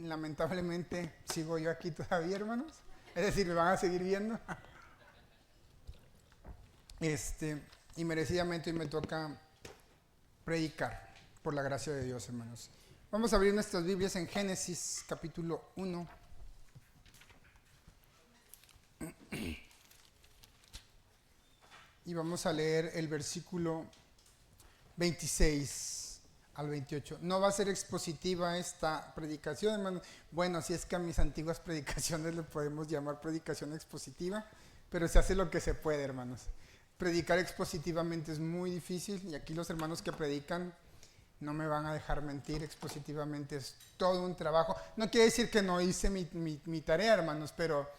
Lamentablemente sigo yo aquí todavía, hermanos. Es decir, me van a seguir viendo. Y merecidamente hoy me toca predicar por la gracia de Dios, hermanos. Vamos a abrir nuestras Biblias en Génesis capítulo 1. Y vamos a leer el versículo 26 al 28. No va a ser expositiva esta predicación, hermano. Bueno, si es que a mis antiguas predicaciones le podemos llamar predicación expositiva, pero se hace lo que se puede, hermanos. Predicar expositivamente es muy difícil y aquí los hermanos que predican no me van a dejar mentir. Expositivamente es todo un trabajo. No quiere decir que no hice mi tarea, hermanos, pero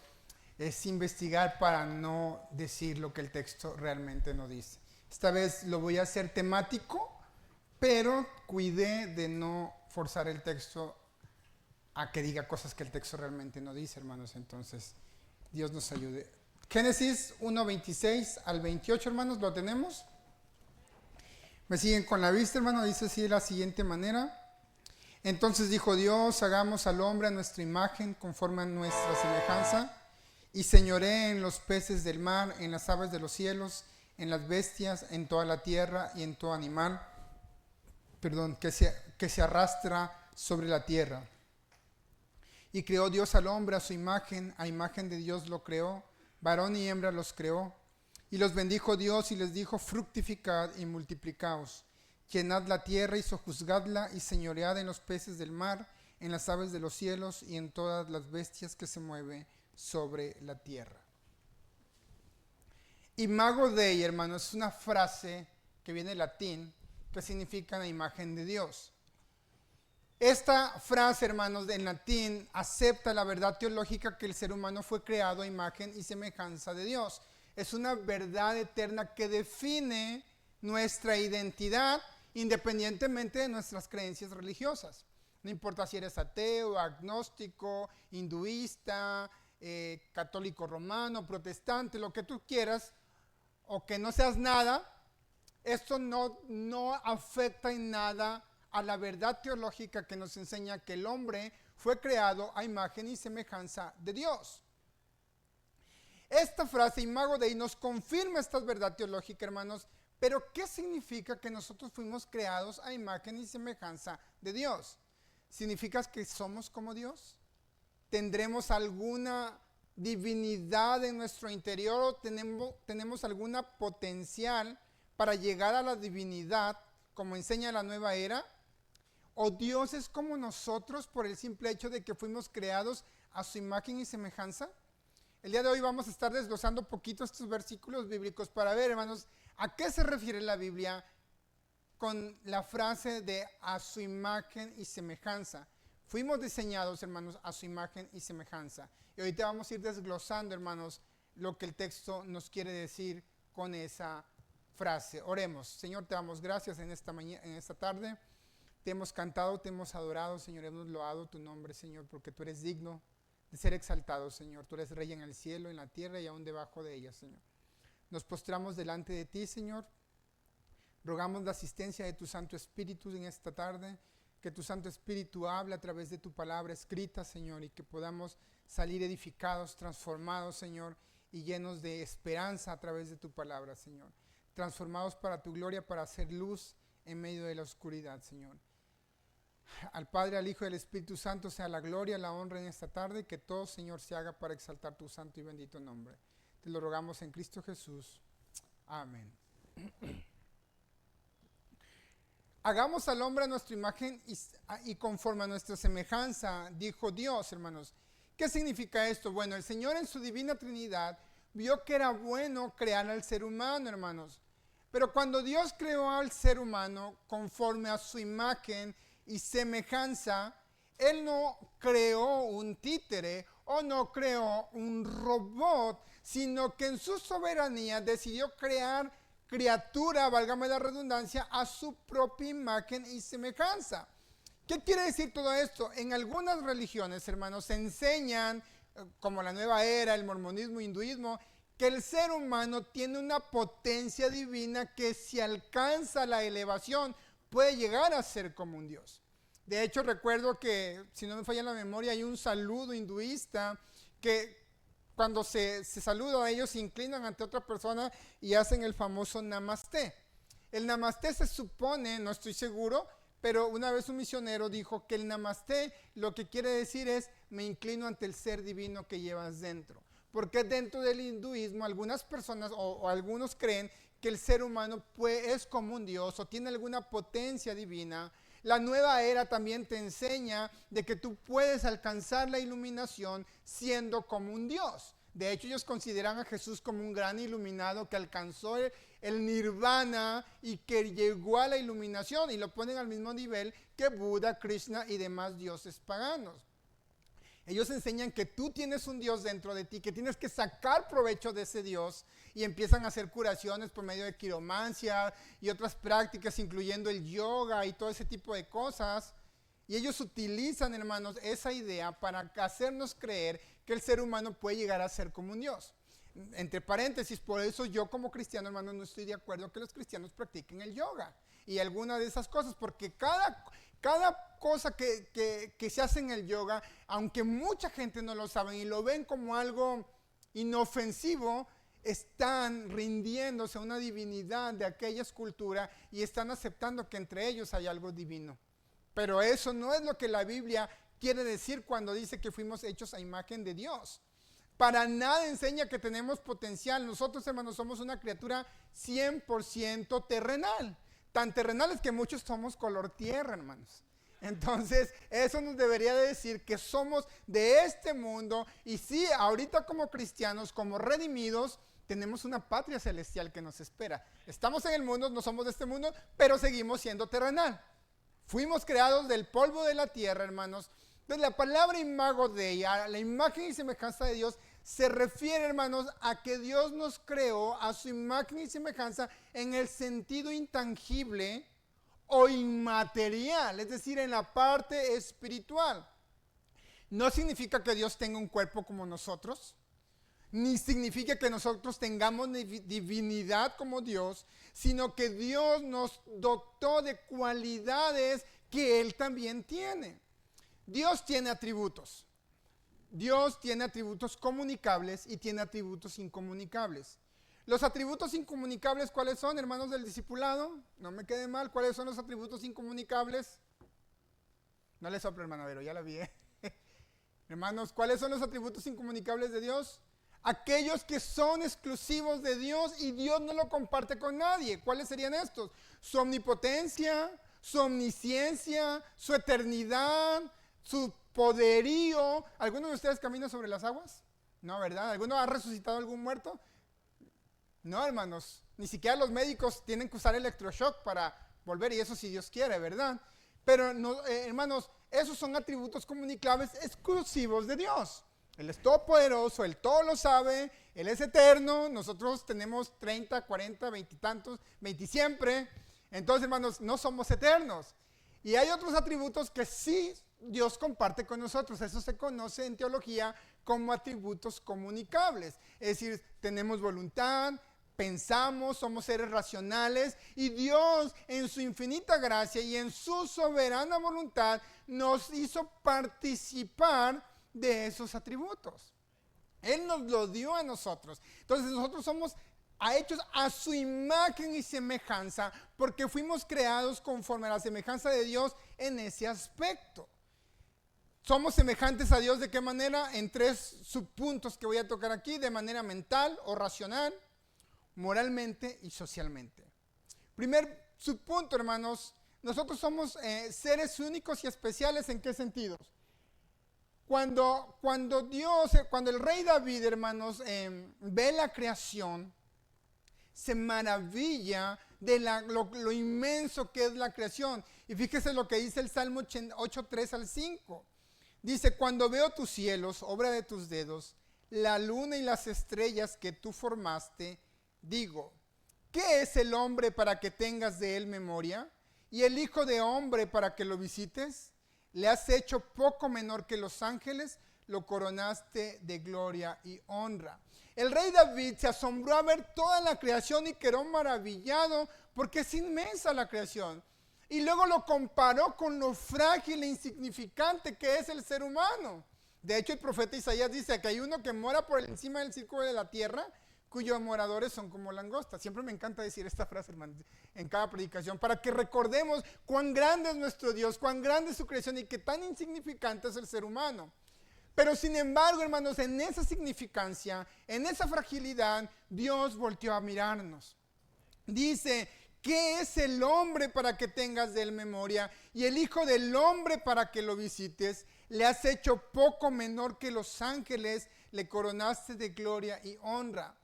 es investigar para no decir lo que el texto realmente no dice. Esta vez lo voy a hacer temático, pero cuidé de no forzar el texto a que diga cosas que el texto realmente no dice, hermanos. Entonces, Dios nos ayude. Génesis 1, 26 al 28, hermanos, ¿lo tenemos? ¿Me siguen con la vista, hermano? Dice así de la siguiente manera. Entonces dijo Dios, hagamos al hombre a nuestra imagen, conforme a nuestra semejanza, y señoree en los peces del mar, en las aves de los cielos, en las bestias, en toda la tierra y en todo animal, que se arrastra sobre la tierra. Y creó Dios al hombre a imagen de Dios lo creó, varón y hembra los creó. Y los bendijo Dios y les dijo, fructificad y multiplicaos, llenad la tierra y sojuzgadla y señoread en los peces del mar, en las aves de los cielos y en todas las bestias que se mueven sobre la tierra. Imago Dei, hermanos, es una frase que viene del latín, que significa la imagen de Dios. Esta frase, hermanos, en latín acepta la verdad teológica que el ser humano fue creado a imagen y semejanza de Dios. Es una verdad eterna que define nuestra identidad independientemente de nuestras creencias religiosas. No importa si eres ateo, agnóstico, hinduista, católico romano, protestante, lo que tú quieras, o que no seas nada, esto no afecta en nada a la verdad teológica que nos enseña que el hombre fue creado a imagen y semejanza de Dios. Esta frase, Imago Dei, nos confirma esta verdad teológica, hermanos, pero ¿qué significa que nosotros fuimos creados a imagen y semejanza de Dios? ¿Significa que somos como Dios? ¿Tendremos alguna divinidad en nuestro interior o tenemos alguna potencial para llegar a la divinidad, como enseña la nueva era? ¿O Dios es como nosotros por el simple hecho de que fuimos creados a su imagen y semejanza? El día de hoy vamos a estar desglosando un poquito estos versículos bíblicos para ver, hermanos, a qué se refiere la Biblia con la frase de a su imagen y semejanza. Fuimos diseñados, hermanos, a su imagen y semejanza. Y ahorita vamos a ir desglosando, hermanos, lo que el texto nos quiere decir con esa frase. Oremos. Señor, te damos gracias en esta tarde. Te hemos cantado, te hemos adorado, Señor, hemos loado tu nombre, Señor, porque tú eres digno de ser exaltado, Señor. Tú eres rey en el cielo, en la tierra y aún debajo de ella, Señor. Nos postramos delante de ti, Señor. Rogamos la asistencia de tu Santo Espíritu en esta tarde, que tu Santo Espíritu hable a través de tu palabra escrita, Señor, y que podamos salir edificados, transformados, Señor, y llenos de esperanza a través de tu palabra, Señor. Transformados para tu gloria, para hacer luz en medio de la oscuridad, Señor. Al Padre, al Hijo y al Espíritu Santo sea la gloria, la honra en esta tarde, que todo, Señor, se haga para exaltar tu santo y bendito nombre. Te lo rogamos en Cristo Jesús. Amén. Hagamos al hombre a nuestra imagen y conforme a nuestra semejanza, dijo Dios, hermanos. ¿Qué significa esto? Bueno, el Señor en su divina Trinidad vio que era bueno crear al ser humano, hermanos. Pero cuando Dios creó al ser humano conforme a su imagen y semejanza, Él no creó un títere o no creó un robot, sino que en su soberanía decidió crear criatura, válgame la redundancia, a su propia imagen y semejanza. ¿Qué quiere decir todo esto? En algunas religiones, hermanos, se enseñan, como la nueva era, el mormonismo, hinduismo, que el ser humano tiene una potencia divina que si alcanza la elevación puede llegar a ser como un Dios. De hecho, recuerdo que, si no me falla la memoria, hay un saludo hinduista que cuando se saluda a ellos se inclinan ante otra persona y hacen el famoso namaste. El namaste se supone, no estoy seguro, pero una vez un misionero dijo que el namaste lo que quiere decir es me inclino ante el ser divino que llevas dentro. Porque dentro del hinduismo algunas personas o algunos creen que el ser humano es como un dios o tiene alguna potencia divina. La nueva era también te enseña de que tú puedes alcanzar la iluminación siendo como un Dios. De hecho, ellos consideran a Jesús como un gran iluminado que alcanzó el nirvana y que llegó a la iluminación y lo ponen al mismo nivel que Buda, Krishna y demás dioses paganos. Ellos enseñan que tú tienes un Dios dentro de ti, que tienes que sacar provecho de ese Dios y empiezan a hacer curaciones por medio de quiromancia y otras prácticas, incluyendo el yoga y todo ese tipo de cosas. Y ellos utilizan, hermanos, esa idea para hacernos creer que el ser humano puede llegar a ser como un Dios. Entre paréntesis, por eso yo como cristiano, hermano, no estoy de acuerdo que los cristianos practiquen el yoga y alguna de esas cosas, porque cada cosa que se hace en el yoga, aunque mucha gente no lo sabe y lo ven como algo inofensivo, están rindiéndose a una divinidad de aquella escultura y están aceptando que entre ellos hay algo divino. Pero eso no es lo que la Biblia quiere decir cuando dice que fuimos hechos a imagen de Dios. Para nada enseña que tenemos potencial. Nosotros, hermanos, somos una criatura 100% terrenal. Tan terrenales que muchos somos color tierra, hermanos. Entonces, eso nos debería decir que somos de este mundo. Y sí, ahorita como cristianos, como redimidos, tenemos una patria celestial que nos espera. Estamos en el mundo, no somos de este mundo, pero seguimos siendo terrenal. Fuimos creados del polvo de la tierra, hermanos. Entonces, la palabra imago Dei, la imagen y semejanza de Dios, se refiere, hermanos, a que Dios nos creó a su imagen y semejanza en el sentido intangible o inmaterial, es decir, en la parte espiritual. No significa que Dios tenga un cuerpo como nosotros, ni significa que nosotros tengamos divinidad como Dios, sino que Dios nos dotó de cualidades que Él también tiene. Dios tiene atributos. Dios tiene atributos comunicables y tiene atributos incomunicables. Los atributos incomunicables, ¿cuáles son, hermanos del discipulado? No me quede mal, ¿cuáles son los atributos incomunicables? No le soplo, hermano Vero, ya la vi. Hermanos, ¿cuáles son los atributos incomunicables de Dios? Aquellos que son exclusivos de Dios y Dios no lo comparte con nadie. ¿Cuáles serían estos? Su omnipotencia, su omnisciencia, su eternidad, su poderío. ¿Alguno de ustedes camina sobre las aguas? No, ¿verdad? ¿Alguno ha resucitado algún muerto? No, hermanos. Ni siquiera los médicos tienen que usar electroshock para volver, y eso si Dios quiere, ¿verdad? Pero, no, hermanos, esos son atributos comunicables exclusivos de Dios. Él es todopoderoso, Él todo lo sabe, Él es eterno. Nosotros tenemos 30, 40, 20 y tantos, 20 siempre. Entonces, hermanos, no somos eternos. Y hay otros atributos que sí Dios comparte con nosotros. Eso se conoce en teología como atributos comunicables. Es decir, tenemos voluntad, pensamos, somos seres racionales y Dios en su infinita gracia y en su soberana voluntad nos hizo participar de esos atributos. Él nos lo dio a nosotros. Entonces nosotros somos hechos a su imagen y semejanza porque fuimos creados conforme a la semejanza de Dios en ese aspecto. Somos semejantes a Dios, ¿de qué manera? En 3 subpuntos que voy a tocar aquí: de manera mental o racional, moralmente y socialmente. Primer subpunto, hermanos, nosotros somos seres únicos y especiales. ¿En qué sentidos? Cuando el rey David, hermanos, ve la creación, se maravilla de lo inmenso que es la creación. Y fíjese lo que dice el Salmo 8:3 al 5. Dice: cuando veo tus cielos, obra de tus dedos, la luna y las estrellas que tú formaste, digo, ¿qué es el hombre para que tengas de él memoria? ¿Y el hijo de hombre para que lo visites? Le has hecho poco menor que los ángeles, lo coronaste de gloria y honra. El rey David se asombró a ver toda la creación y quedó maravillado porque es inmensa la creación. Y luego lo comparó con lo frágil e insignificante que es el ser humano. De hecho, el profeta Isaías dice que hay uno que mora por encima del círculo de la tierra, cuyos moradores son como langostas. Siempre me encanta decir esta frase, hermanos, en cada predicación, para que recordemos cuán grande es nuestro Dios, cuán grande es su creación y qué tan insignificante es el ser humano. Pero sin embargo, hermanos, en esa significancia, en esa fragilidad, Dios volteó a mirarnos. Dice, ¿qué es el hombre para que tengas de él memoria? Y el hijo del hombre para que lo visites. Le has hecho poco menor que los ángeles, le coronaste de gloria y honra.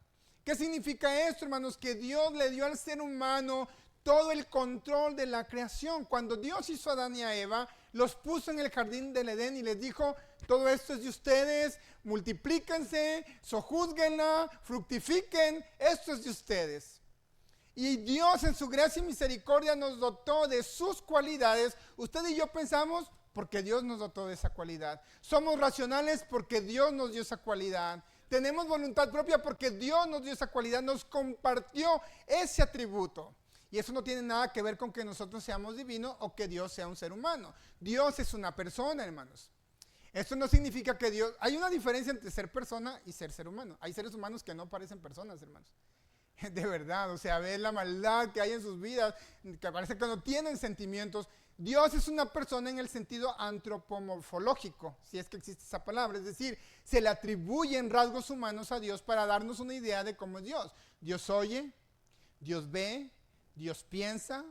¿Qué significa esto, hermanos? Que Dios le dio al ser humano todo el control de la creación. Cuando Dios hizo a Adán y a Eva, los puso en el jardín del Edén y les dijo, todo esto es de ustedes, multiplíquense, sojúzguenla, fructifiquen, esto es de ustedes. Y Dios en su gracia y misericordia nos dotó de sus cualidades. Usted y yo pensamos porque Dios nos dotó de esa cualidad. Somos racionales porque Dios nos dio esa cualidad. Tenemos voluntad propia porque Dios nos dio esa cualidad, nos compartió ese atributo. Y eso no tiene nada que ver con que nosotros seamos divinos o que Dios sea un ser humano. Dios es una persona, hermanos. Esto no significa que Dios... Hay una diferencia entre ser persona y ser humano. Hay seres humanos que no parecen personas, hermanos. De verdad, o sea, ve la maldad que hay en sus vidas, que parece que no tienen sentimientos. Dios es una persona en el sentido antropomorfológico, si es que existe esa palabra, es decir, se le atribuyen rasgos humanos a Dios para darnos una idea de cómo es Dios. Dios oye, Dios ve, Dios piensa,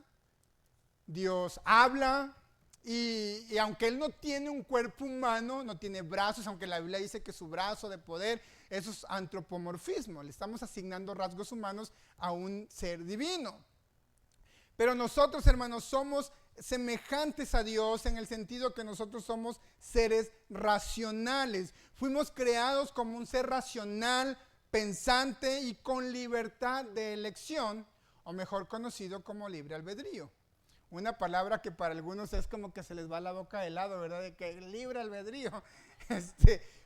Dios habla, y aunque Él no tiene un cuerpo humano, no tiene brazos, aunque la Biblia dice que su brazo de poder, eso es antropomorfismo, le estamos asignando rasgos humanos a un ser divino. Pero nosotros, hermanos, somos semejantes a Dios en el sentido que nosotros somos seres racionales. Fuimos creados como un ser racional, pensante y con libertad de elección, o mejor conocido como libre albedrío. Una palabra que para algunos es como que se les va la boca de helado, ¿verdad? De que libre albedrío.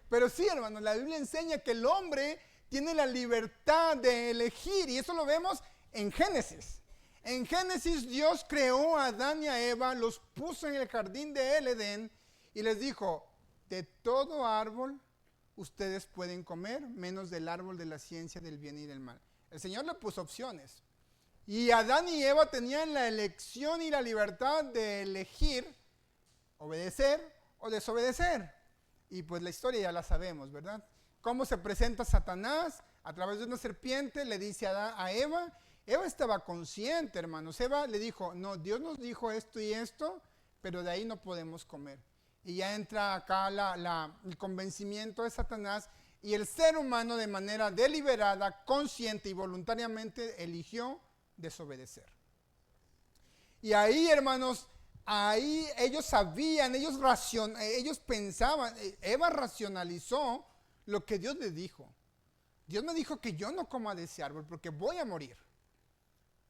Pero sí, hermanos, la Biblia enseña que el hombre tiene la libertad de elegir y eso lo vemos en Génesis. En Génesis Dios creó a Adán y a Eva, los puso en el jardín del Edén y les dijo, de todo árbol ustedes pueden comer, menos del árbol de la ciencia del bien y del mal. El Señor le puso opciones. Y Adán y Eva tenían la elección y la libertad de elegir, obedecer o desobedecer. Y pues la historia ya la sabemos, ¿verdad? Cómo se presenta Satanás a través de una serpiente, le dice a Eva. Eva estaba consciente, hermanos. Eva le dijo, no, Dios nos dijo esto y esto, pero de ahí no podemos comer. Y ya entra acá el convencimiento de Satanás y el ser humano de manera deliberada, consciente y voluntariamente eligió desobedecer. Y ahí, hermanos, ahí ellos sabían, ellos pensaban, Eva racionalizó lo que Dios le dijo. Dios me dijo que yo no coma de ese árbol porque voy a morir.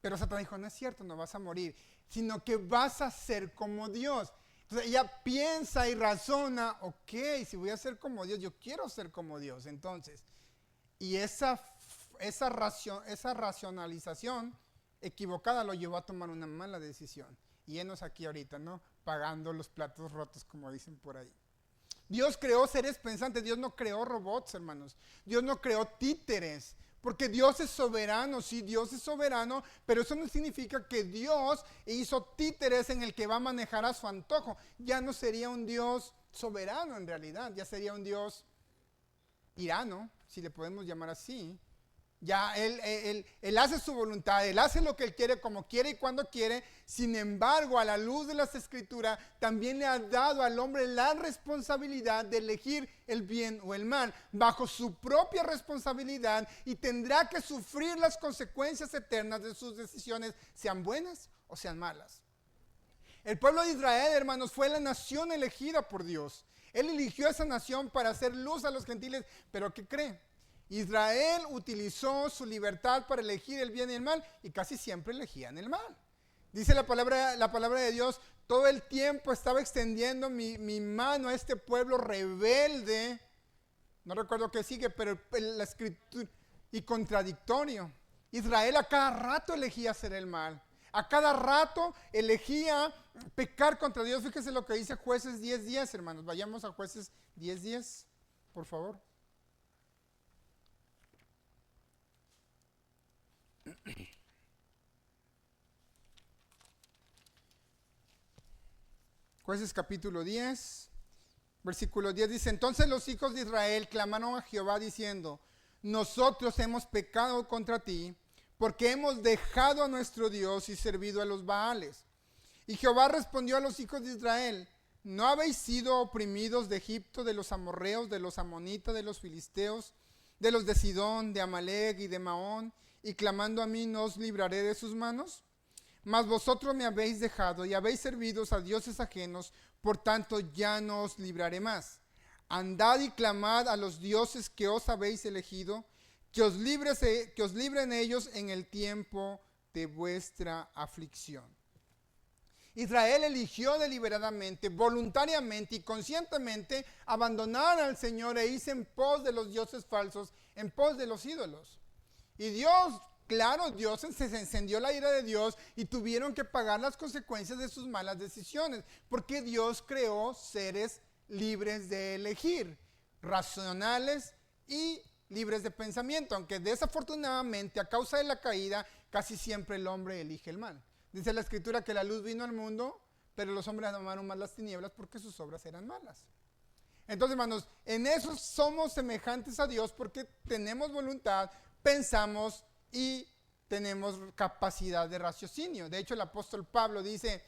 Pero Satanás dijo, no es cierto, no vas a morir, sino que vas a ser como Dios. Entonces ella piensa y razona, ok, si voy a ser como Dios, yo quiero ser como Dios. Entonces, y esa racionalización equivocada lo llevó a tomar una mala decisión. Y enos aquí ahorita, ¿no? Pagando los platos rotos, como dicen por ahí. Dios creó seres pensantes, Dios no creó robots, hermanos. Dios no creó títeres, porque Dios es soberano, sí, Dios es soberano, pero eso no significa que Dios hizo títeres en el que va a manejar a su antojo. Ya no sería un Dios soberano en realidad, ya sería un Dios tirano, si le podemos llamar así. Ya él hace su voluntad, Él hace lo que Él quiere, como quiere y cuando quiere. Sin embargo, a la luz de las Escrituras, también le ha dado al hombre la responsabilidad de elegir el bien o el mal, bajo su propia responsabilidad, y tendrá que sufrir las consecuencias eternas de sus decisiones, sean buenas o sean malas. El pueblo de Israel, hermanos, fue la nación elegida por Dios. Él eligió esa nación para hacer luz a los gentiles, pero ¿qué cree? Israel utilizó su libertad para elegir el bien y el mal y casi siempre elegían el mal. Dice la palabra de Dios, todo el tiempo estaba extendiendo mi mano a este pueblo rebelde. No recuerdo qué sigue, pero la escritura y contradictorio. Israel a cada rato elegía hacer el mal. A cada rato elegía pecar contra Dios. Fíjese lo que dice Jueces 10:10, hermanos. Vayamos a Jueces 10:10, por favor. Jueces capítulo 10, versículo 10 dice: entonces los hijos de Israel clamaron a Jehová diciendo: nosotros hemos pecado contra ti, porque hemos dejado a nuestro Dios y servido a los Baales. Y Jehová respondió a los hijos de Israel: ¿no habéis sido oprimidos de Egipto, de los amorreos, de los amonitas, de los filisteos, de los de Sidón, de Amalec y de Maón? Y clamando a mí, ¿no os libraré de sus manos? Mas vosotros me habéis dejado y habéis servido a dioses ajenos, por tanto ya no os libraré más. Andad y clamad a los dioses que os habéis elegido, que os libren ellos en el tiempo de vuestra aflicción. Israel eligió deliberadamente, voluntariamente y conscientemente abandonar al Señor e irse en pos de los dioses falsos, en pos de los ídolos. Y Dios, claro, Dios se encendió la ira de Dios y tuvieron que pagar las consecuencias de sus malas decisiones, porque Dios creó seres libres de elegir, racionales y libres de pensamiento, aunque desafortunadamente a causa de la caída casi siempre el hombre elige el mal. Dice la Escritura que la luz vino al mundo, pero los hombres amaron más las tinieblas porque sus obras eran malas. Entonces, hermanos, en eso somos semejantes a Dios porque tenemos voluntad, pensamos y tenemos capacidad de raciocinio. De hecho, el apóstol Pablo dice: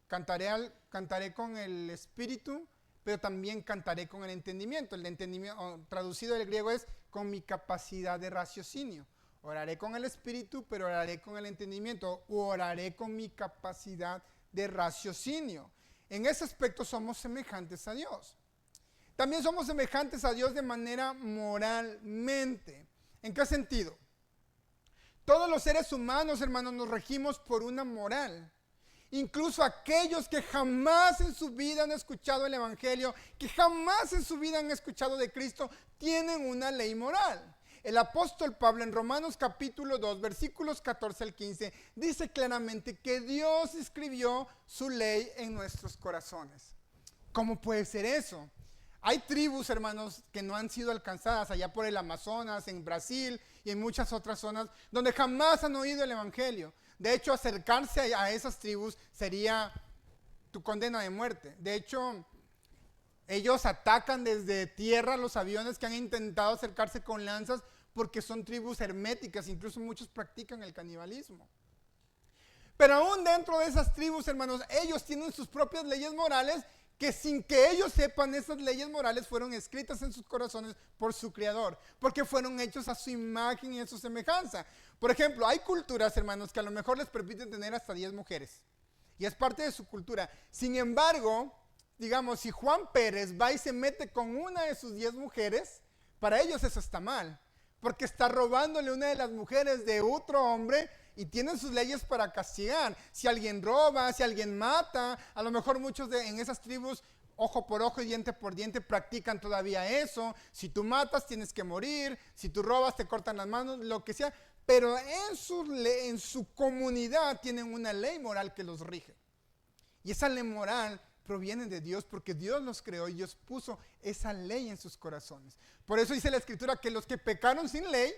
cantaré con el espíritu, pero también cantaré con el entendimiento. El entendimiento, traducido del griego, es con mi capacidad de raciocinio. Oraré con el espíritu, pero oraré con el entendimiento. Oraré con mi capacidad de raciocinio. En ese aspecto somos semejantes a Dios. También somos semejantes a Dios de manera moralmente. ¿En qué sentido? Todos los seres humanos, hermanos, nos regimos por una moral. Incluso aquellos que jamás en su vida han escuchado el Evangelio, que jamás en su vida han escuchado de Cristo, tienen una ley moral. El apóstol Pablo en Romanos capítulo 2, versículos 14 al 15, dice claramente que Dios escribió su ley en nuestros corazones. ¿Cómo puede ser eso? Hay tribus, hermanos, que no han sido alcanzadas allá por el Amazonas, en Brasil y en muchas otras zonas, donde jamás han oído el Evangelio. De hecho, acercarse a esas tribus sería tu condena de muerte. De hecho, ellos atacan desde tierra los aviones que han intentado acercarse con lanzas porque son tribus herméticas, incluso muchos practican el canibalismo. Pero aún dentro de esas tribus, hermanos, ellos tienen sus propias leyes morales que sin que ellos sepan, esas leyes morales fueron escritas en sus corazones por su Creador, porque fueron hechos a su imagen y a su semejanza. Por ejemplo, hay culturas, hermanos, que a lo mejor les permiten tener hasta 10 mujeres, y es parte de su cultura. Sin embargo, digamos, si Juan Pérez va y se mete con una de sus 10 mujeres, para ellos eso está mal, porque está robándole una de las mujeres de otro hombre y tienen sus leyes para castigar. Si alguien roba, si alguien mata, a lo mejor muchos en esas tribus, ojo por ojo y diente por diente, practican todavía eso. Si tú matas, tienes que morir. Si tú robas, te cortan las manos, lo que sea. Pero en su comunidad tienen una ley moral que los rige. Y esa ley moral proviene de Dios porque Dios los creó y Dios puso esa ley en sus corazones. Por eso dice la Escritura que los que pecaron sin ley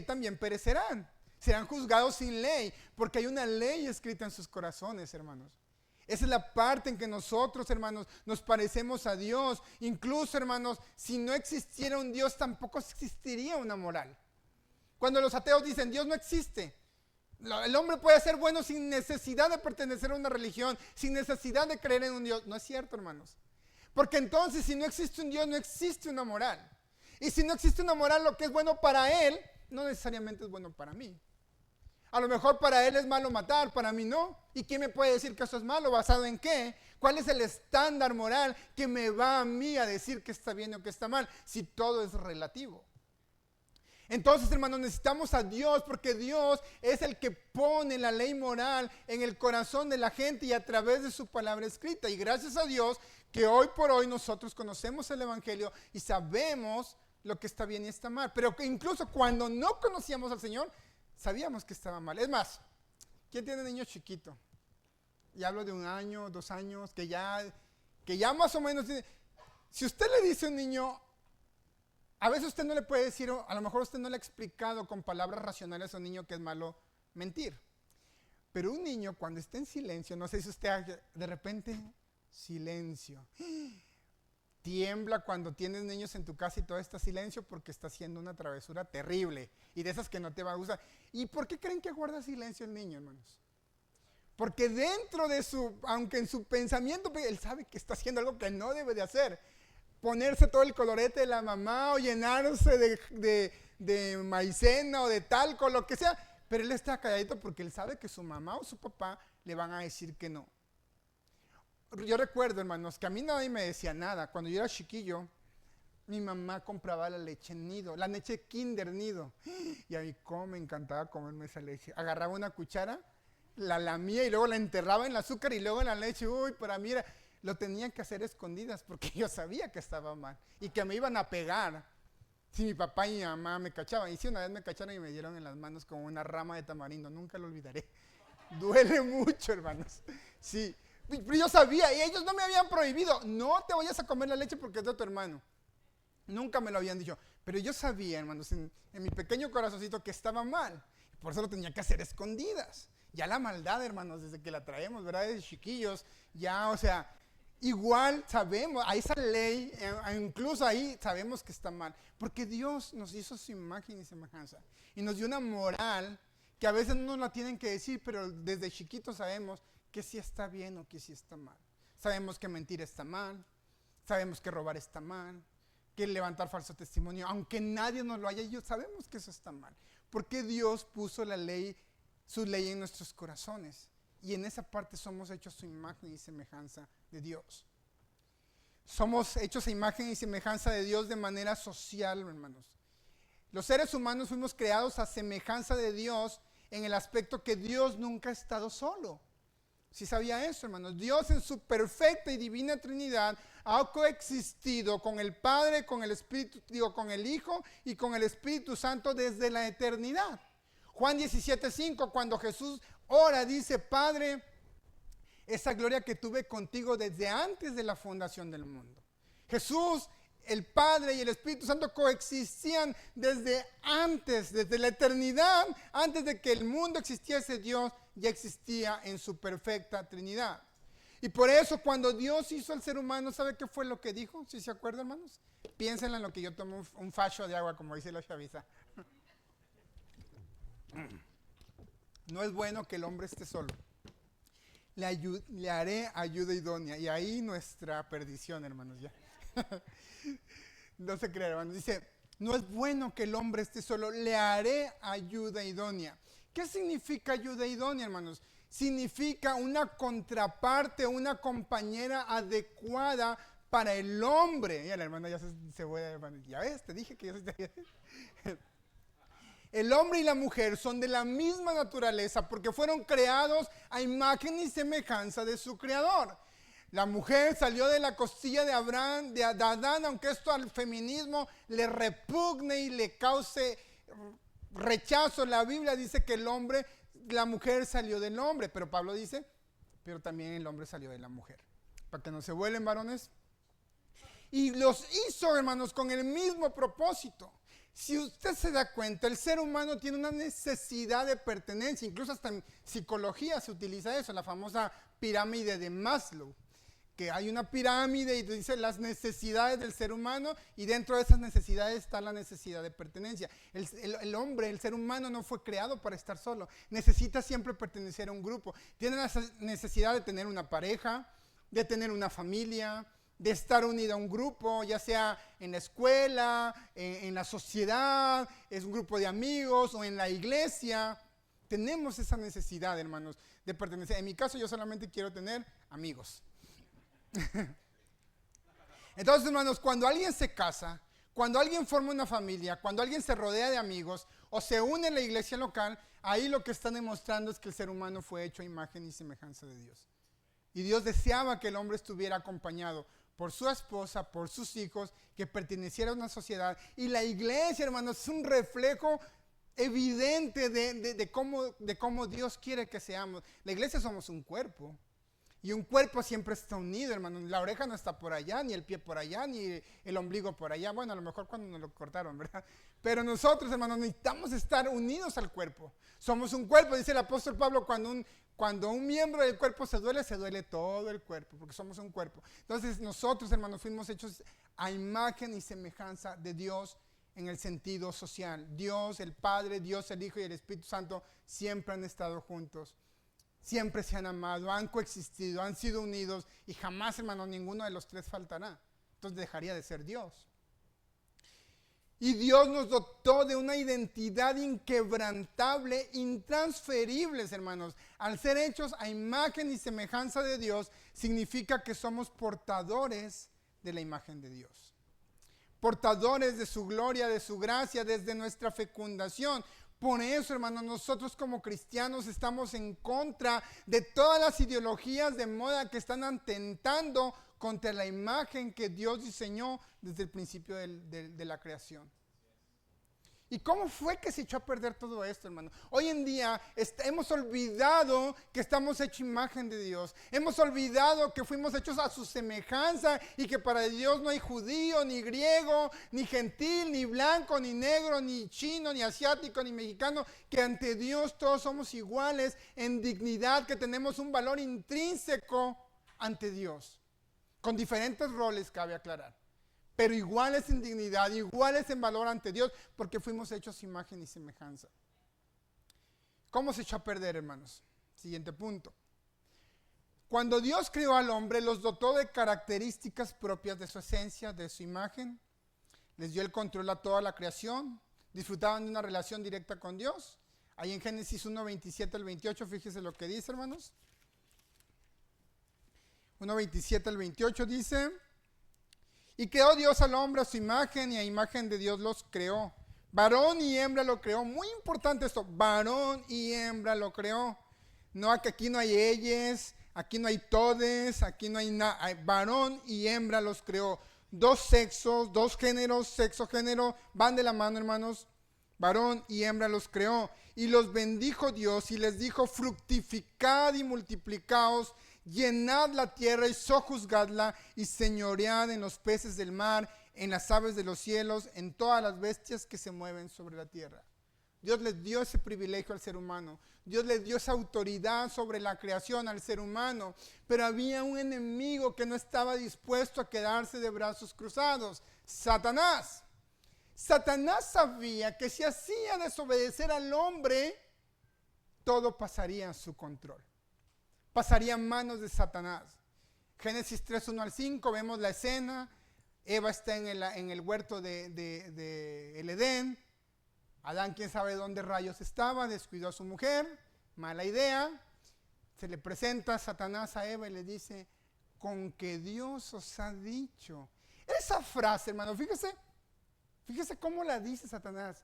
también perecerán. Serán juzgados sin ley, porque hay una ley escrita en sus corazones, hermanos. Esa es la parte en que nosotros, hermanos, nos parecemos a Dios. Incluso, hermanos, si no existiera un Dios, tampoco existiría una moral. Cuando los ateos dicen, Dios no existe, el hombre puede ser bueno sin necesidad de pertenecer a una religión, sin necesidad de creer en un Dios. No es cierto, hermanos. Porque entonces, si no existe un Dios, no existe una moral. Y si no existe una moral, lo que es bueno para él, no necesariamente es bueno para mí. A lo mejor para él es malo matar, para mí no. ¿Y quién me puede decir que eso es malo? ¿Basado en qué? ¿Cuál es el estándar moral que me va a mí a decir que está bien o que está mal? Si todo es relativo. Entonces, hermanos, necesitamos a Dios porque Dios es el que pone la ley moral en el corazón de la gente y a través de su palabra escrita. Y gracias a Dios que hoy por hoy nosotros conocemos el Evangelio y sabemos lo que está bien y está mal. Pero que incluso cuando no conocíamos al Señor, sabíamos que estaba mal. Es más, ¿Quién tiene niño chiquito? Y hablo de 1 año, 2 años, que ya más o menos tiene. Si usted le dice a un niño, a veces usted no le puede decir, o a lo mejor usted no le ha explicado con palabras racionales a un niño que es malo mentir. Pero un niño cuando está en silencio, no sé si usted de repente, silencio. Tiembla cuando tienes niños en tu casa y todo está silencio porque está haciendo una travesura terrible y de esas que no te va a gustar. ¿Y por qué creen que guarda silencio el niño, hermanos? Porque dentro de aunque en su pensamiento, él sabe que está haciendo algo que no debe de hacer. Ponerse todo el colorete de la mamá o llenarse de maicena o de talco, lo que sea. Pero él está calladito porque él sabe que su mamá o su papá le van a decir que no. Yo recuerdo, hermanos, que a mí nadie me decía nada. Cuando yo era chiquillo, mi mamá compraba la leche nido, la leche Kinder Nido. Y a mí cómo me encantaba comerme esa leche. Agarraba una cuchara, la lamía y luego la enterraba en el azúcar y luego en la leche. Uy, para mí lo tenían que hacer escondidas porque yo sabía que estaba mal y que me iban a pegar si mi papá y mi mamá me cachaban. Y si una vez me cacharon y me dieron en las manos como una rama de tamarindo, nunca lo olvidaré. Duele mucho, hermanos. Sí. Pero yo sabía, y ellos no me habían prohibido, no te vayas a comer la leche porque es de tu hermano. Nunca me lo habían dicho. Pero yo sabía, hermanos, en mi pequeño corazoncito que estaba mal. Por eso lo tenía que hacer escondidas. Ya la maldad, hermanos, desde que la traemos, ¿verdad? Desde chiquillos, ya, o sea, igual sabemos, a esa ley, incluso ahí sabemos que está mal. Porque Dios nos hizo su imagen y semejanza. Y nos dio una moral que a veces no nos la tienen que decir, pero desde chiquitos sabemos que sí está bien o que sí está mal. Sabemos que mentir está mal, sabemos que robar está mal, que levantar falso testimonio, aunque nadie nos lo haya dicho, sabemos que eso está mal. Porque Dios puso la ley, su ley en nuestros corazones. Y en esa parte somos hechos a su imagen y semejanza de Dios. Somos hechos a imagen y semejanza de Dios de manera social, hermanos. Los seres humanos fuimos creados a semejanza de Dios en el aspecto que Dios nunca ha estado solo. ¿Sí sabía eso, hermanos? Dios en su perfecta y divina Trinidad ha coexistido con el Padre, con el Espíritu, con el Hijo y con el Espíritu Santo desde la eternidad. Juan 17:5, cuando Jesús ora, dice, Padre, esa gloria que tuve contigo desde antes de la fundación del mundo. Jesús, el Padre y el Espíritu Santo coexistían desde antes, desde la eternidad, antes de que el mundo existiese. Dios ya existía en su perfecta Trinidad. Y por eso cuando Dios hizo al ser humano, ¿sabe qué fue lo que dijo? ¿Sí se acuerdan, hermanos? Piénsenlo en lo que yo tomo un facho de agua, como dice la chaviza. No es bueno que el hombre esté solo. Le haré ayuda idónea. Y ahí nuestra perdición, hermanos, ya. No se crean, hermanos. Dice, no es bueno que el hombre esté solo. Le haré ayuda idónea. ¿Qué significa ayuda idónea, hermanos? Significa una contraparte, una compañera adecuada para el hombre. Ya la hermana ya se fue, hermano. Ya ves, te dije que yo soy... El hombre y la mujer son de la misma naturaleza porque fueron creados a imagen y semejanza de su creador. La mujer salió de la costilla de Abraham, de Adán, aunque esto al feminismo le repugne y le cause rechazo. La Biblia dice que la mujer salió del hombre, pero Pablo dice, pero también el hombre salió de la mujer. Para que no se vuelen varones. Y los hizo, hermanos, con el mismo propósito. Si usted se da cuenta, el ser humano tiene una necesidad de pertenencia, incluso hasta en psicología se utiliza eso, la famosa pirámide de Maslow, que hay una pirámide y dice las necesidades del ser humano y dentro de esas necesidades está la necesidad de pertenencia. El hombre, el ser humano no fue creado para estar solo, necesita siempre pertenecer a un grupo, tiene la necesidad de tener una pareja, de tener una familia, de estar unido a un grupo, ya sea en la escuela, en la sociedad, es un grupo de amigos o en la iglesia. Tenemos esa necesidad, hermanos, de pertenecer. En mi caso, yo solamente quiero tener amigos. Entonces, hermanos, cuando alguien se casa, cuando alguien forma una familia, cuando alguien se rodea de amigos o se une en la iglesia local, ahí lo que están demostrando es que el ser humano fue hecho a imagen y semejanza de Dios. Y Dios deseaba que el hombre estuviera acompañado por su esposa, por sus hijos, que perteneciera a una sociedad. Y la iglesia, hermanos, es un reflejo evidente de cómo Dios quiere que seamos. La iglesia somos un cuerpo. Y un cuerpo siempre está unido, hermano. La oreja no está por allá, ni el pie por allá, ni el ombligo por allá. Bueno, a lo mejor cuando nos lo cortaron, ¿verdad? Pero nosotros, hermanos, necesitamos estar unidos al cuerpo. Somos un cuerpo, dice el apóstol Pablo, cuando un miembro del cuerpo se duele todo el cuerpo, porque somos un cuerpo. Entonces nosotros, hermanos, fuimos hechos a imagen y semejanza de Dios en el sentido social. Dios, el Padre, Dios, el Hijo y el Espíritu Santo siempre han estado juntos. Siempre se han amado, han coexistido, han sido unidos y jamás, hermano, ninguno de los tres faltará. Entonces dejaría de ser Dios. Y Dios nos dotó de una identidad inquebrantable, intransferible, hermanos. Al ser hechos a imagen y semejanza de Dios, significa que somos portadores de la imagen de Dios. Portadores de su gloria, de su gracia, desde nuestra fecundación. Por eso, hermanos, nosotros como cristianos estamos en contra de todas las ideologías de moda que están atentando contra la imagen que Dios diseñó desde el principio de la creación. ¿Y cómo fue que se echó a perder todo esto, hermano? Hoy en día hemos olvidado que estamos hechos imagen de Dios. Hemos olvidado que fuimos hechos a su semejanza y que para Dios no hay judío, ni griego, ni gentil, ni blanco, ni negro, ni chino, ni asiático, ni mexicano. Que ante Dios todos somos iguales en dignidad, que tenemos un valor intrínseco ante Dios. Con diferentes roles, cabe aclarar. Pero iguales en dignidad, iguales en valor ante Dios, porque fuimos hechos imagen y semejanza. ¿Cómo se echó a perder, hermanos? Siguiente punto. Cuando Dios creó al hombre, los dotó de características propias de su esencia, de su imagen. Les dio el control a toda la creación. Disfrutaban de una relación directa con Dios. Ahí en Génesis 1, 27 al 28, fíjese lo que dice, hermanos. 1, 27 al 28 dice: y creó Dios al hombre a su imagen, y a imagen de Dios los creó. Varón y hembra lo creó. Muy importante esto, varón y hembra lo creó. No, que aquí no hay ellos, aquí no hay todes, aquí no hay nada. Varón y hembra los creó. Dos sexos, dos géneros, sexo, género, van de la mano, hermanos. Varón y hembra los creó. Y los bendijo Dios y les dijo: fructificad y multiplicaos, llenad la tierra y sojuzgadla, y señoread en los peces del mar, en las aves de los cielos, en todas las bestias que se mueven sobre la tierra. Dios les dio ese privilegio al ser humano. Dios les dio esa autoridad sobre la creación al ser humano. Pero había un enemigo que no estaba dispuesto a quedarse de brazos cruzados: Satanás. Satanás sabía que si hacía desobedecer al hombre, todo pasaría a su control. Pasaría en manos de Satanás. Génesis 3, 1 al 5, vemos la escena. Eva está en el huerto de el Edén. Adán, quién sabe dónde rayos estaba, descuidó a su mujer. Mala idea. Se le presenta Satanás a Eva y le dice: con que Dios os ha dicho. Esa frase, hermano, fíjese cómo la dice Satanás.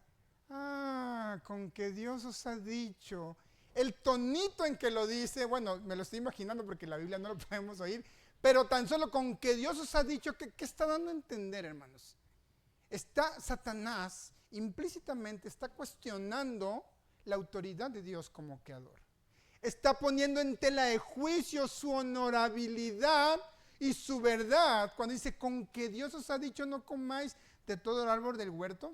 Con que Dios os ha dicho. El tonito en que lo dice, bueno, me lo estoy imaginando porque en la Biblia no lo podemos oír, pero tan solo con que Dios os ha dicho, ¿qué está dando a entender, hermanos? Satanás implícitamente está cuestionando la autoridad de Dios como creador. Está poniendo en tela de juicio su honorabilidad y su verdad cuando dice: con que Dios os ha dicho, no comáis de todo el árbol del huerto.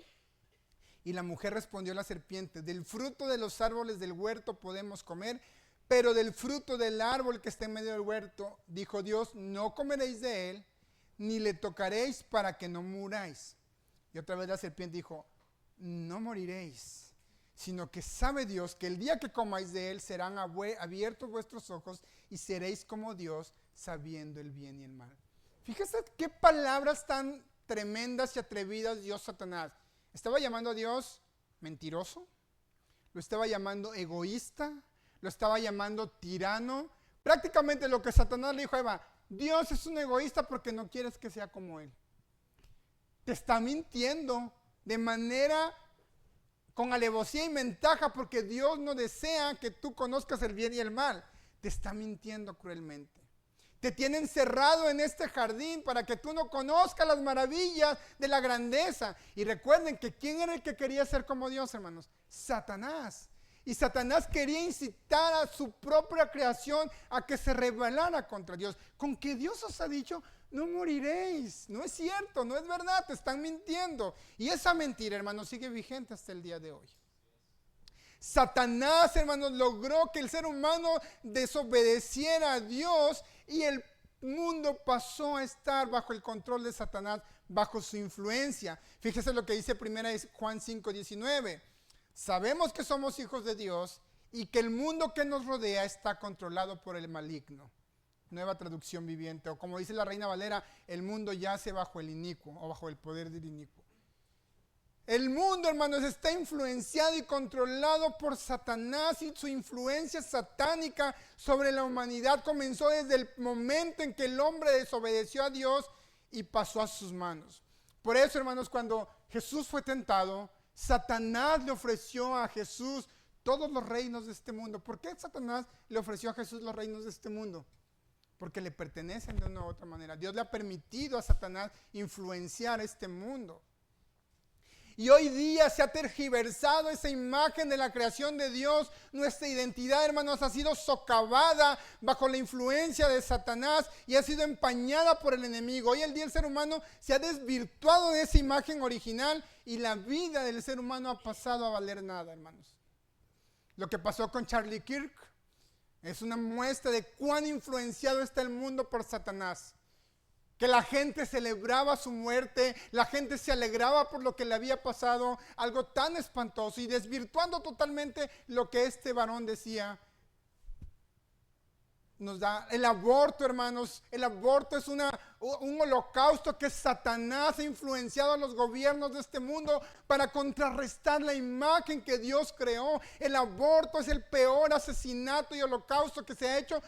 Y la mujer respondió a la serpiente: del fruto de los árboles del huerto podemos comer, pero del fruto del árbol que está en medio del huerto, dijo Dios, no comeréis de él, ni le tocaréis para que no muráis. Y otra vez la serpiente dijo: no moriréis, sino que sabe Dios que el día que comáis de él serán abiertos vuestros ojos y seréis como Dios, sabiendo el bien y el mal. Fíjese qué palabras tan tremendas y atrevidas dio Satanás. Estaba llamando a Dios mentiroso, lo estaba llamando egoísta, lo estaba llamando tirano. Prácticamente lo que Satanás le dijo a Eva: Dios es un egoísta porque no quieres que sea como él. Te está mintiendo de manera con alevosía y ventaja, porque Dios no desea que tú conozcas el bien y el mal. Te está mintiendo cruelmente. Te tiene encerrado en este jardín para que tú no conozcas las maravillas de la grandeza. Y recuerden que ¿quién era el que quería ser como Dios, hermanos? Satanás. Y Satanás quería incitar a su propia creación a que se rebelara contra Dios. Con que Dios os ha dicho, no moriréis. No es cierto, no es verdad, te están mintiendo. Y esa mentira, hermanos, sigue vigente hasta el día de hoy. Satanás, hermanos, logró que el ser humano desobedeciera a Dios y el mundo pasó a estar bajo el control de Satanás, bajo su influencia. Fíjese lo que dice 1 Juan 5:19. Sabemos que somos hijos de Dios y que el mundo que nos rodea está controlado por el maligno. Nueva traducción viviente, o como dice la Reina Valera, el mundo yace bajo el inicuo o bajo el poder del inicuo. El mundo, hermanos, está influenciado y controlado por Satanás, y su influencia satánica sobre la humanidad comenzó desde el momento en que el hombre desobedeció a Dios y pasó a sus manos. Por eso, hermanos, cuando Jesús fue tentado, Satanás le ofreció a Jesús todos los reinos de este mundo. ¿Por qué Satanás le ofreció a Jesús los reinos de este mundo? Porque le pertenecen de una u otra manera. Dios le ha permitido a Satanás influenciar este mundo. Y hoy día se ha tergiversado esa imagen de la creación de Dios. Nuestra identidad, hermanos, ha sido socavada bajo la influencia de Satanás y ha sido empañada por el enemigo. Hoy en día el ser humano se ha desvirtuado de esa imagen original y la vida del ser humano ha pasado a valer nada, hermanos. Lo que pasó con Charlie Kirk es una muestra de cuán influenciado está el mundo por Satanás. Que la gente celebraba su muerte, la gente se alegraba por lo que le había pasado, algo tan espantoso, y desvirtuando totalmente lo que este varón decía. Nos da el aborto, hermanos. El aborto es un holocausto que Satanás ha influenciado a los gobiernos de este mundo para contrarrestar la imagen que Dios creó. El aborto es el peor asesinato y holocausto que se ha hecho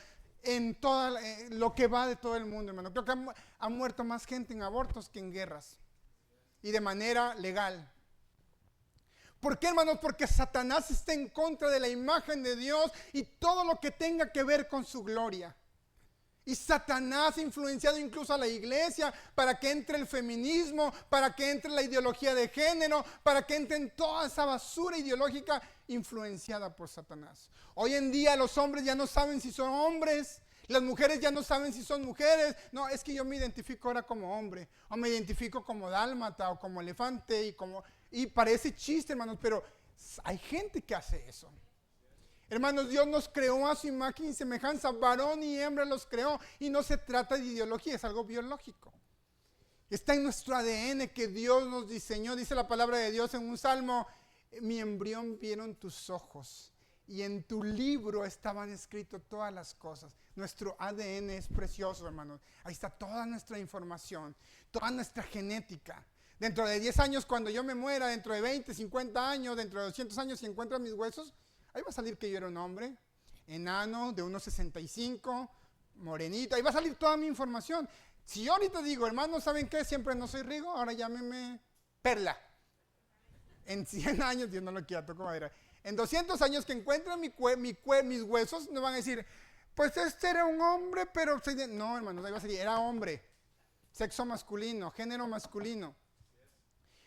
en todo lo que va de todo el mundo, hermano. Creo que ha muerto más gente en abortos que en guerras, y de manera legal. ¿Por qué, hermanos? Porque Satanás está en contra de la imagen de Dios y todo lo que tenga que ver con su gloria. Y Satanás ha influenciado incluso a la iglesia para que entre el feminismo, para que entre la ideología de género, para que entre en toda esa basura ideológica influenciada por Satanás. Hoy en día los hombres ya no saben si son hombres, las mujeres ya no saben si son mujeres. No, es que yo me identifico ahora como hombre, o me identifico como dálmata, o como elefante, y parece chiste, hermanos, pero hay gente que hace eso. Hermanos, Dios nos creó a su imagen y semejanza, varón y hembra los creó, y no se trata de ideología, es algo biológico. Está en nuestro ADN que Dios nos diseñó. Dice la palabra de Dios en un salmo: mi embrión vieron tus ojos, y en tu libro estaban escritas todas las cosas. Nuestro ADN es precioso, hermanos. Ahí está toda nuestra información, toda nuestra genética. Dentro de 10 años, cuando yo me muera, dentro de 20, 50 años, dentro de 200 años, si encuentran mis huesos, ahí va a salir que yo era un hombre, enano, de 1,65, morenito. Ahí va a salir toda mi información. Si yo ahorita digo, hermanos, ¿saben qué? Siempre no soy Rigo, ahora llámeme Perla. En 100 años, Dios no lo quiera, toco madera. En 200 años que encuentren mis huesos, no van a decir, pues este era un hombre, pero... No, hermanos, ahí va a salir, era hombre. Sexo masculino, género masculino.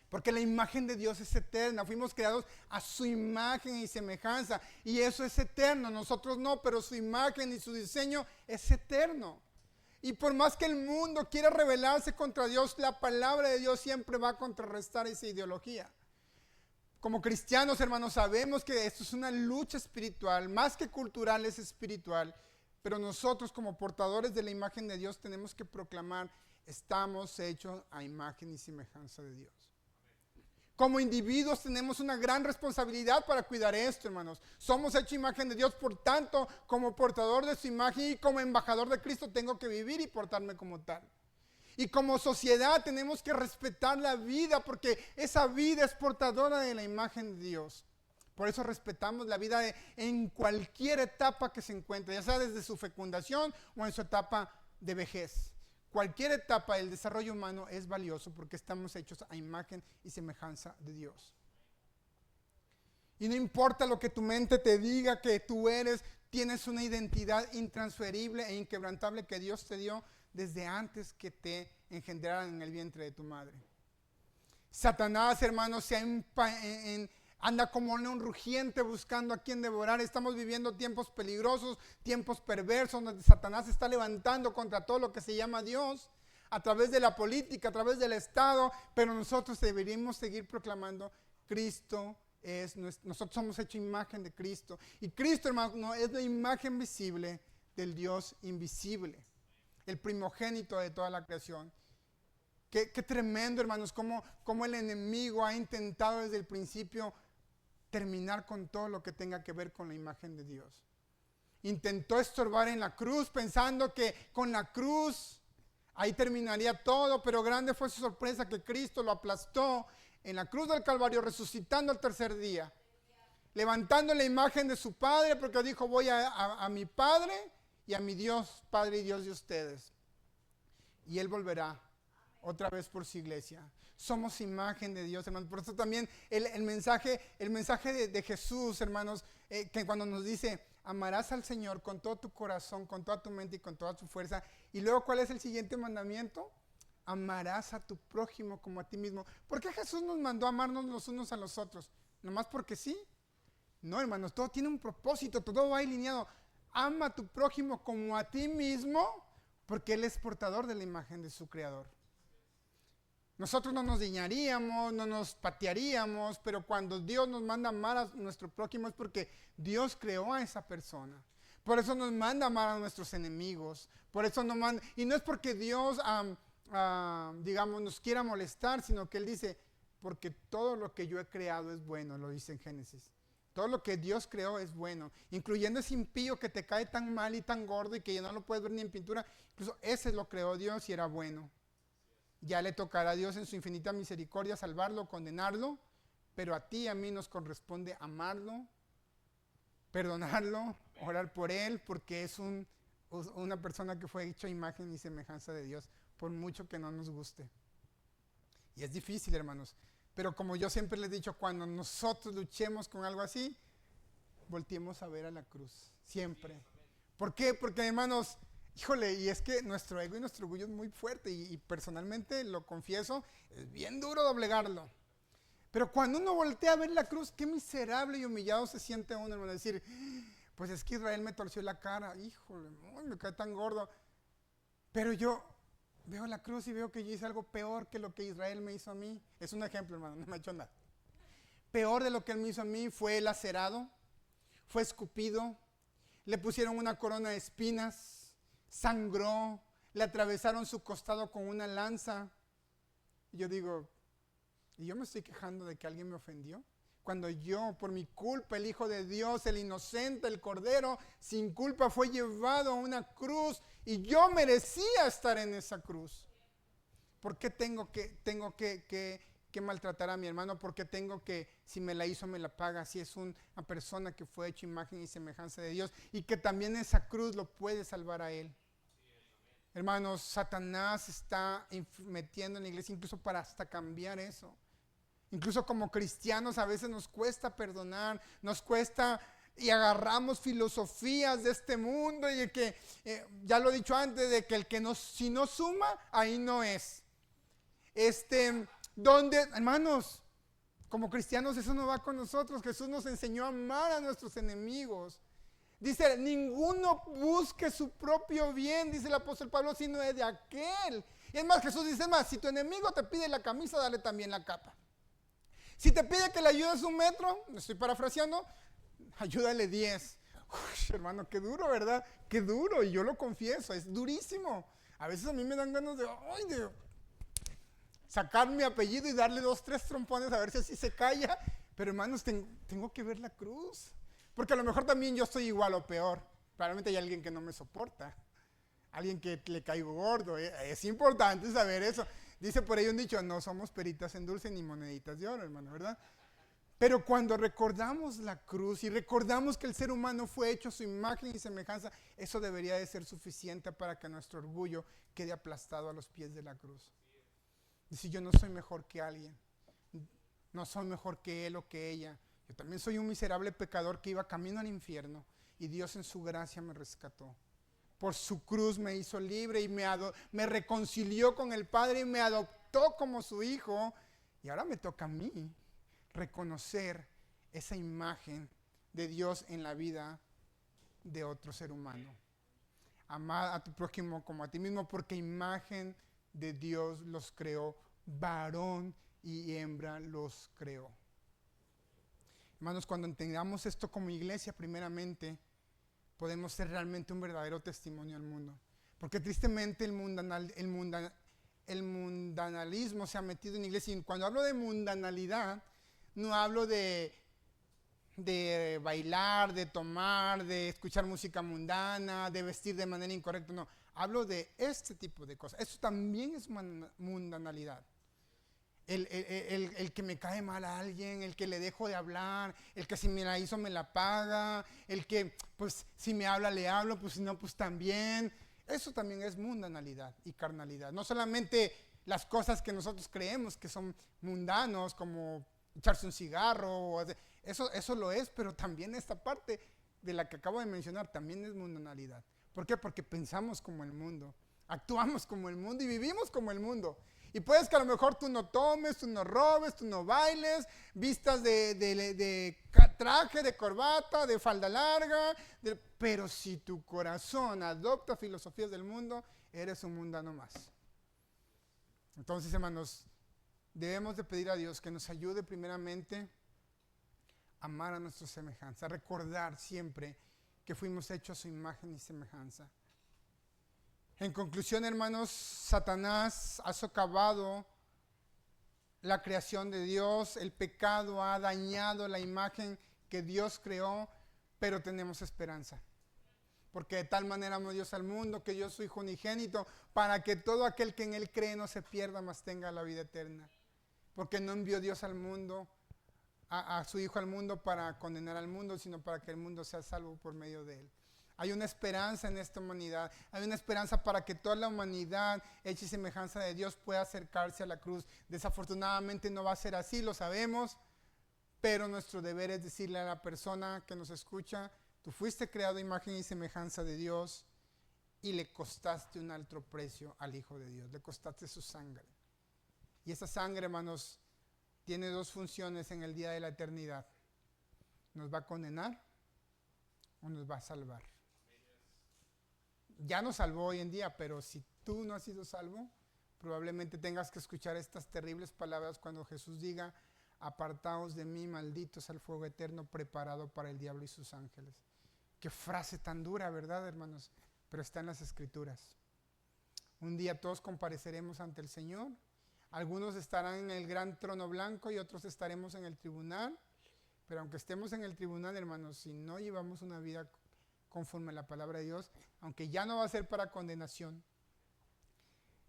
Porque la imagen de Dios es eterna. Fuimos creados a su imagen y semejanza. Y eso es eterno. Nosotros no, pero su imagen y su diseño es eterno. Y por más que el mundo quiera rebelarse contra Dios, la palabra de Dios siempre va a contrarrestar esa ideología. Como cristianos, hermanos, sabemos que esto es una lucha espiritual. Más que cultural, es espiritual. Pero nosotros, como portadores de la imagen de Dios, tenemos que proclamar: estamos hechos a imagen y semejanza de Dios. Como individuos tenemos una gran responsabilidad para cuidar esto, hermanos. Somos hechos imagen de Dios, por tanto, como portador de su imagen y como embajador de Cristo, tengo que vivir y portarme como tal. Y como sociedad tenemos que respetar la vida, porque esa vida es portadora de la imagen de Dios. Por eso respetamos la vida en cualquier etapa que se encuentre, ya sea desde su fecundación o en su etapa de vejez. Cualquier etapa del desarrollo humano es valioso porque estamos hechos a imagen y semejanza de Dios. Y no importa lo que tu mente te diga que tú eres, tienes una identidad intransferible e inquebrantable que Dios te dio desde antes que te engendraran en el vientre de tu madre. Satanás, hermanos, anda como un rugiente buscando a quien devorar. Estamos viviendo tiempos peligrosos, tiempos perversos, donde Satanás está levantando contra todo lo que se llama Dios, a través de la política, a través del Estado, pero nosotros deberíamos seguir proclamando: Cristo nosotros somos hechos imagen de Cristo. Y Cristo, hermano, es la imagen visible del Dios invisible, el primogénito de toda la creación. Qué tremendo, hermanos, cómo el enemigo ha intentado desde el principio terminar con todo lo que tenga que ver con la imagen de Dios. Intentó estorbar en la cruz pensando que con la cruz ahí terminaría todo, pero grande fue su sorpresa que Cristo lo aplastó en la cruz del Calvario, resucitando al tercer día, levantando la imagen de su Padre, porque dijo: voy a mi Padre y a mi Dios, Padre y Dios de ustedes. Y Él volverá otra vez por su iglesia. Somos imagen de Dios, hermanos. Por eso también el mensaje de Jesús, hermanos, que cuando nos dice: amarás al Señor con todo tu corazón, con toda tu mente y con toda tu fuerza. Y luego, ¿cuál es el siguiente mandamiento? Amarás a tu prójimo como a ti mismo. ¿Por qué Jesús nos mandó a amarnos los unos a los otros? ¿Nomás porque sí? No, hermanos, todo tiene un propósito, todo va alineado. Ama a tu prójimo como a ti mismo, porque Él es portador de la imagen de su Creador. Nosotros no nos dañaríamos, no nos patearíamos, pero cuando Dios nos manda amar a nuestro prójimo es porque Dios creó a esa persona. Por eso nos manda amar a nuestros enemigos. Por eso nos manda, y no es porque Dios digamos, nos quiera molestar, sino que Él dice: porque todo lo que yo he creado es bueno, lo dice en Génesis. Todo lo que Dios creó es bueno, incluyendo ese impío que te cae tan mal y tan gordo y que ya no lo puedes ver ni en pintura. Incluso ese lo creó Dios y era bueno. Ya le tocará a Dios en su infinita misericordia salvarlo, condenarlo, pero a ti y a mí nos corresponde amarlo, perdonarlo, orar por él, porque es una persona que fue hecha a imagen y semejanza de Dios, por mucho que no nos guste. Y es difícil, hermanos, pero como yo siempre les he dicho, cuando nosotros luchemos con algo así, volteemos a ver a la cruz, siempre. ¿Por qué? Porque, hermanos, híjole, y es que nuestro ego y nuestro orgullo es muy fuerte, y personalmente lo confieso, es bien duro doblegarlo. Pero cuando uno voltea a ver la cruz, qué miserable y humillado se siente uno, hermano, decir: pues es que Israel me torció la cara, híjole, me cae tan gordo. Pero yo veo la cruz y veo que yo hice algo peor que lo que Israel me hizo a mí. Es un ejemplo, hermano, no me ha hecho nada. Peor de lo que él me hizo a mí: fue lacerado, fue escupido, le pusieron una corona de espinas, sangró, le atravesaron su costado con una lanza. Y yo digo: ¿y yo me estoy quejando de que alguien me ofendió? Cuando yo, por mi culpa, el Hijo de Dios, el inocente, el Cordero, sin culpa, fue llevado a una cruz y yo merecía estar en esa cruz. ¿Por qué tengo que maltratar a mi hermano? ¿Por qué tengo que, si me la hizo, me la paga? Si es una persona que fue hecha imagen y semejanza de Dios y que también esa cruz lo puede salvar a él. Hermanos, Satanás está metiendo en la iglesia incluso para hasta cambiar eso. Incluso como cristianos a veces nos cuesta perdonar, nos cuesta, y agarramos filosofías de este mundo y de que, ya lo he dicho antes, de que si no suma, ahí no es. Hermanos, como cristianos eso no va con nosotros. Jesús nos enseñó a amar a nuestros enemigos. Dice: ninguno busque su propio bien, dice el apóstol Pablo, sino es de aquel. Y es más, Jesús dice más: si tu enemigo te pide la camisa, dale también la capa. Si te pide que le ayudes 1 metro, estoy parafraseando, ayúdale 10. Uf, hermano, qué duro, ¿verdad? Qué duro, y yo lo confieso, es durísimo. A veces a mí me dan ganas de sacar mi apellido y darle 2, 3 trompones a ver si así se calla. Pero, hermanos, tengo que ver la cruz. Porque a lo mejor también yo estoy igual o peor. Probablemente hay alguien que no me soporta, alguien que le caigo gordo. Es importante saber eso. Dice por ahí un dicho: no somos peritas en dulce ni moneditas de oro, hermano, ¿verdad? Pero cuando recordamos la cruz y recordamos que el ser humano fue hecho a su imagen y semejanza, eso debería de ser suficiente para que nuestro orgullo quede aplastado a los pies de la cruz. Dice: yo no soy mejor que alguien, no soy mejor que él o que ella. Yo también soy un miserable pecador que iba camino al infierno y Dios en su gracia me rescató. Por su cruz me hizo libre y me reconcilió con el Padre y me adoptó como su hijo. Y ahora me toca a mí reconocer esa imagen de Dios en la vida de otro ser humano. Amar a tu prójimo como a ti mismo, porque imagen de Dios los creó, varón y hembra los creó. Hermanos, cuando entendamos esto como iglesia, primeramente, podemos ser realmente un verdadero testimonio al mundo. Porque tristemente el mundanalismo se ha metido en la iglesia. Y cuando hablo de mundanalidad, no hablo de bailar, de tomar, de escuchar música mundana, de vestir de manera incorrecta. No, hablo de este tipo de cosas. Eso también es mundanalidad. El que me cae mal a alguien, el que le dejo de hablar, el que si me la hizo me la paga, el que pues si me habla le hablo, pues si no pues también. Eso también es mundanalidad y carnalidad. No solamente las cosas que nosotros creemos que son mundanos, como echarse un cigarro, eso lo es, pero también esta parte de la que acabo de mencionar también es mundanalidad. ¿Por qué? Porque pensamos como el mundo, actuamos como el mundo y vivimos como el mundo. Y puedes que a lo mejor tú no tomes, tú no robes, tú no bailes, vistas de traje, de corbata, de falda larga, pero si tu corazón adopta filosofías del mundo, eres un mundano más. Entonces, hermanos, debemos de pedir a Dios que nos ayude primeramente a amar a nuestra semejanza, a recordar siempre que fuimos hechos a su imagen y semejanza. En conclusión, hermanos, Satanás ha socavado la creación de Dios, el pecado ha dañado la imagen que Dios creó, pero tenemos esperanza. Porque de tal manera amó Dios al mundo que dio su Hijo unigénito para que todo aquel que en Él cree no se pierda, mas tenga la vida eterna. Porque no envió Dios al mundo, a su Hijo al mundo para condenar al mundo, sino para que el mundo sea salvo por medio de Él. Hay una esperanza en esta humanidad, hay una esperanza para que toda la humanidad hecha y semejanza de Dios pueda acercarse a la cruz. Desafortunadamente no va a ser así, lo sabemos, pero nuestro deber es decirle a la persona que nos escucha: tú fuiste creado a imagen y semejanza de Dios y le costaste un alto precio al Hijo de Dios, le costaste su sangre. Y esa sangre, hermanos, tiene dos funciones en el día de la eternidad: nos va a condenar o nos va a salvar. Ya nos salvó hoy en día, pero si tú no has sido salvo, probablemente tengas que escuchar estas terribles palabras cuando Jesús diga: apartaos de mí, malditos, al fuego eterno preparado para el diablo y sus ángeles. Qué frase tan dura, ¿verdad, hermanos? Pero está en las Escrituras. Un día todos compareceremos ante el Señor. Algunos estarán en el gran trono blanco y otros estaremos en el tribunal. Pero aunque estemos en el tribunal, hermanos, si no llevamos una vida conforme a la palabra de Dios, aunque ya no va a ser para condenación,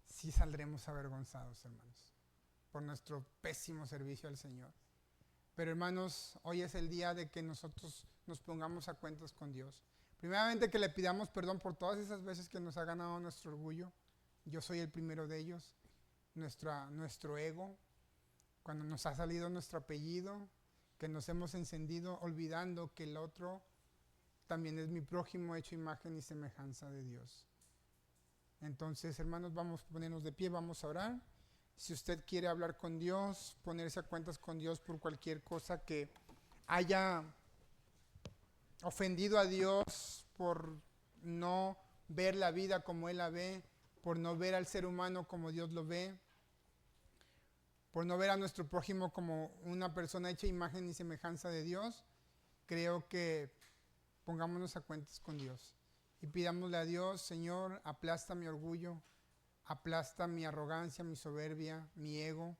sí saldremos avergonzados, hermanos, por nuestro pésimo servicio al Señor. Pero, hermanos, hoy es el día de que nosotros nos pongamos a cuentas con Dios. Primeramente, que le pidamos perdón por todas esas veces que nos ha ganado nuestro orgullo. Yo soy el primero de ellos. Nuestro ego, cuando nos ha salido nuestro apellido, que nos hemos encendido olvidando que el otro también es mi prójimo, hecho imagen y semejanza de Dios. Entonces, hermanos, vamos a ponernos de pie, vamos a orar. Si usted quiere hablar con Dios, ponerse a cuentas con Dios por cualquier cosa que haya ofendido a Dios, por no ver la vida como Él la ve, por no ver al ser humano como Dios lo ve, por no ver a nuestro prójimo como una persona hecha imagen y semejanza de Dios, creo que pongámonos a cuentas con Dios y pidámosle a Dios: Señor, aplasta mi orgullo, aplasta mi arrogancia, mi soberbia, mi ego,